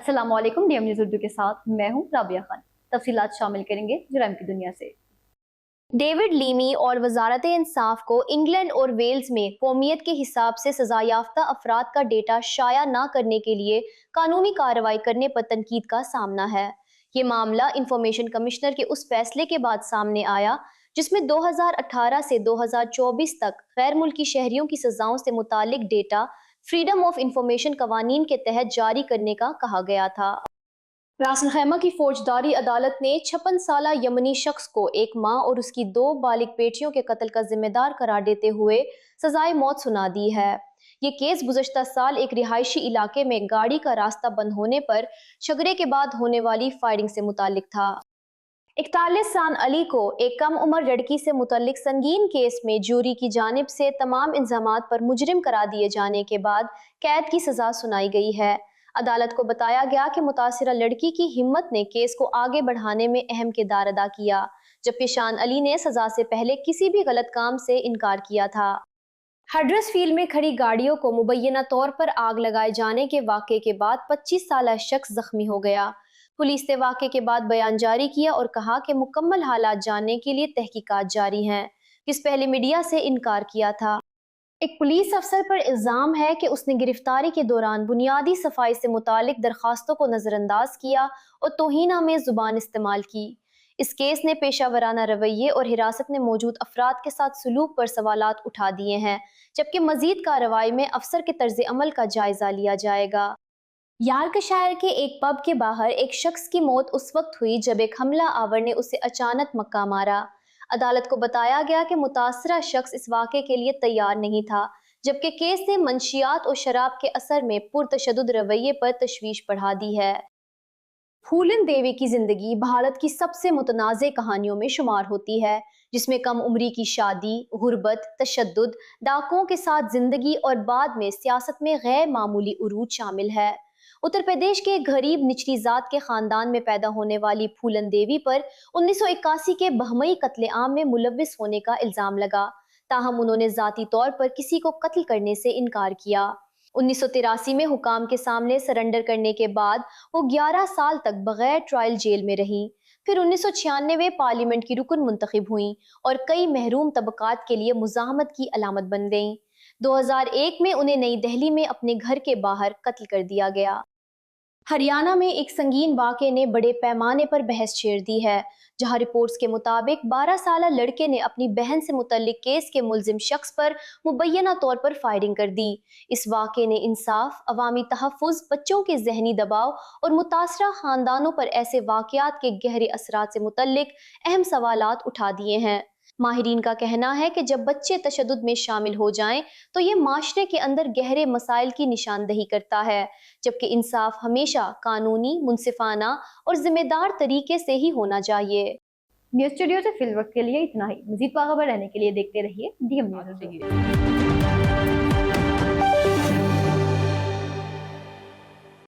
अस्सलाम वालेकुम। DM news Urdu के साथ मैं हूं राबिया खान। तफसीलात शामिल करेंगे जुराइम की दुनिया से। डेविड लीमी और वजारत इंसाफ को इंग्लैंड और वेल्स में कौमियत के हिसाब से सजा याफ्ता अफराद का डेटा शाया न करने के लिए कानूनी कार्रवाई करने पर तनकीद का सामना है। ये मामला इंफॉर्मेशन कमिश्नर के उस फैसले के बाद सामने आया जिसमें 2018 से 2024 तक गैर मुल्की शहरियों की सजाओं से मुतालिक डेटा फ्रीडम ऑफ इंफॉर्मेशन कवानीन के तहत जारी करने का कहा गया था। रासन खैमा की फौजदारी अदालत ने 56 साला यमनी शख्स को 1 माँ और उसकी 2 बालिग बेटियों के कत्ल का जिम्मेदार करार देते हुए सजाए मौत सुना दी है। ये केस गुज़श्ता साल एक रिहायशी इलाके में गाड़ी का रास्ता बंद होने पर झगड़े के बाद होने वाली फायरिंग से मुतालिक था। 41 साल अली को एक कम उम्र लड़की से मुतल्लिक संगीन केस में जूरी की जानिब से तमाम इल्जामात पर मुजरिम करार दिए जाने के बाद कैद की सजा सुनाई गई है। अदालत को बताया गया कि मुतासिरा लड़की की हिम्मत ने केस को आगे बढ़ाने में अहम किरदार अदा किया, जबकि शान अली ने सजा से पहले किसी भी गलत काम से इनकार किया था। हडर्सफील्ड में खड़ी गाड़ियों को मुबैना तौर पर आग लगाए जाने के वाक़े के बाद 25 साला शख्स जख्मी हो गया। पुलिस ने वाक़े के बाद बयान जारी किया और कहा कि मुकम्मल हालात जानने के लिए तहकीकात जारी हैं, जिस पहले मीडिया से इनकार किया था। एक पुलिस अफसर पर इल्जाम है कि उसने गिरफ्तारी के दौरान बुनियादी सफाई से मुतालिक दरखास्तों को नजरअंदाज किया और तौहीन-आमेज़ जुबान इस्तेमाल की। इस केस ने पेशावराना रवैये और हिरासत में मौजूद अफराद के साथ सलूक पर सवालात उठा दिए हैं, जबकि मजीद कार्रवाई में अफसर के तर्ज अमल का जायजा लिया जाएगा। यार्कशायर के एक पब के बाहर एक शख्स की मौत उस वक्त हुई जब एक हमला आवर ने उसे अचानक मक्का मारा। अदालत को बताया गया कि मुतासरा शख्स इस वाक़े के लिए तैयार नहीं था, जबकि केस ने मंशियात और शराब के असर में पुरतशद्दुद रवैये पर तशवीश बढ़ा दी है। फूलन देवी की जिंदगी भारत की सबसे मुतनाज़े कहानियों में शुमार होती है, जिसमें कम उम्री की शादी, गुर्बत, तशद्दुद, डाकुओं के साथ जिंदगी और बाद में सियासत में गैर मामूली उरूज शामिल है। उत्तर प्रदेश के गरीब निचली जात के खानदान में पैदा होने वाली फूलन देवी पर 1981 के बहमई कत्लेआम में मुलव्विस होने का इल्जाम लगा, ताहम उन्होंने जाती तौर पर किसी को कत्ल करने से इनकार किया। 1983 में हुकाम के सामने सरेंडर करने के बाद वो 11 साल तक बगैर ट्रायल जेल में रही। फिर 1996 पार्लियामेंट की रुकन मुंतखब हुई और कई महरूम तबकात के लिए मुजाहमत की अलामत बन गईं। 2001 में उन्हें नई दिल्ली में अपने घर के बाहर कत्ल कर दिया गया। हरियाणा में एक संगीन वाक़े ने बड़े पैमाने पर बहस छेड़ दी है, जहां रिपोर्ट्स के मुताबिक 12 साला लड़के ने अपनी बहन से मुतल्लिक केस के मुलजिम शख्स पर मुबैना तौर पर फायरिंग कर दी। इस वाक़े ने इंसाफ, अवामी तहफ़्फ़ुज़, बच्चों के ज़हनी दबाव और मुतासरा ख़ानदानों पर ऐसे वाक़यात के गहरे असरात से मुतल्लिक अहम सवालात उठा दिए हैं। माहिरीन का कहना है कि जब बच्चे तशद्दुद में शामिल हो जाएं तो ये माशरे के अंदर गहरे मसाइल की निशानदही करता है, जबकि इंसाफ हमेशा कानूनी, मुनसिफाना और जिम्मेदार तरीके से ही होना चाहिए। न्यूज़ स्टूडियो से फिल वक्त के लिए इतना ही। मज़ीद बाखबर रहने के लिए देखते रहिए डीएम न्यूज़।